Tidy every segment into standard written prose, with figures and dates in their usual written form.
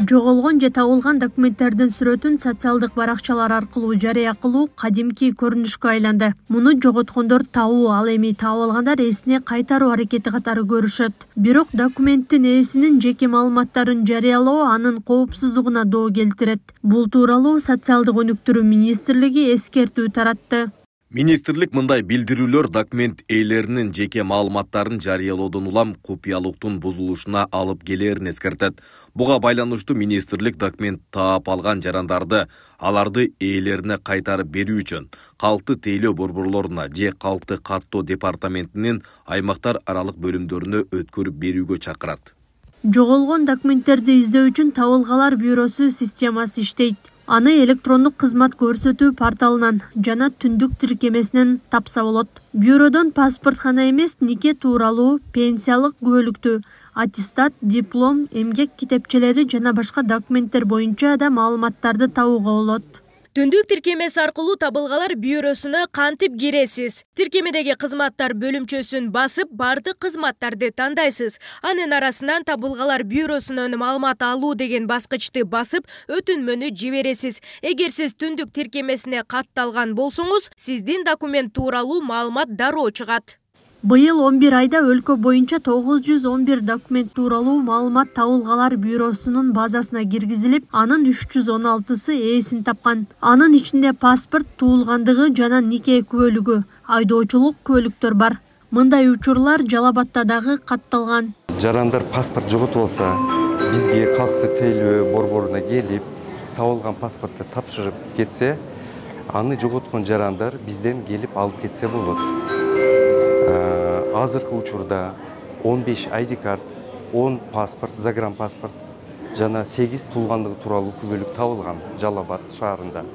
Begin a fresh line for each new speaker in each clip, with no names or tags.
Жоголгон же табылган документтердин сүрөтүн социалдык баракчалар аркылуу жарыя кылуу кадимки көрүнүшкө айланды. Муну жоготкондор табуу, ал эми таап алгандар эсине кайтаруу аракети катары көрүшөт. Бирок документтин ээсинин жеке маалыматтарын жарыялоо анын коопсуздугуна доо келтирет. Бул тууралуу социалдык өнүктүрүү министрлиги эскертүү таратты.
Министрлик мындай билдирүүлөр документ ээлеринин жеке маалыматтарын жарыялоодон улам купуялыктын бузулушуна алып келерин эскертет. Буга байланыштуу министрлик документ таап алган жарандарды аларды ээлерине кайтарып берүү үчүн калкты тейлөө борборлоруна же калкты каттоо департаментинин аймактар аралык бөлүмдөрүнө өткөрүп берүүгө чакырат.
Жоголгон документтерди издөө үчүн табылгалар бюросу системасы иштейт. Аны электрондук кызмат көрсөтүү порталынан жана түндүк тиркемесинен тапса болот. Бюродон паспорт гана эмес, нике тууралуу, пенсиялык күбөлүктүү, аттестат, диплом, эмгек китепчелери жана башка документтер боюнча да маалыматтарды табууга болот.
Түндүк тиркемеси аркылуу табылгалар бюросуна кантип киресиз? Тиркемедеги кызматтар бөлүмчөсүн басып, бардык кызматтарды тандайсыз. Анын арасынан табылгалар бюросунун маалымат алуу деген баскычты басып, өтүнмөнү жибересиз. Эгер сиз түндүк тиркемесине катталган болсоңуз, сиздин документ тууралуу маалымат дароо чыгат.
Быйыл 11 айда өлкө боюнча 911 документ тууралуу маалымат табылгалар бюросунун базасына киргизилип, анын 316сы ээсин тапкан. Анын ичинде паспорт, туулгандыгы жана нике күбөлүгү, айдоочулук күбөлүктөр бар. Мындай учурлар Жалал Абадта дагы катталган.
Жарандар паспорт жоготуп алса, бизге калкты тейлөө борборуна келип, табылган паспортты тапшырып кетсе, аны жоготкон жарандар бизден келип алып кетсе болот. Азыркы учурда 15 ID карт, 10 паспорт, загран паспорт жана 8 туулгандыгы тууралуу күбөлүк табылган Жалал Абад шаарында.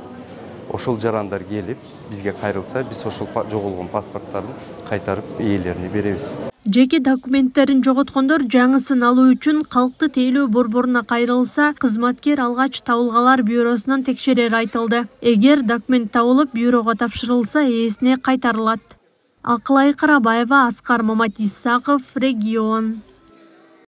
Ошол жарандар келип бизге кайрылса, биз ошол жоголгон паспорттарын кайтарып ээлерине беребиз.
Жеке документтерин жоготкондор жаңысын алуу үчүн калкты тейлөө борборуна кайрылса, кызматкер алгач табылгалар бюросунан текшерери айтылды. Эгер документ табылып бюрого тапшырылса, ээсине кайтарылат. Акылай Карабаева, Аскар Маматисаков, Регион.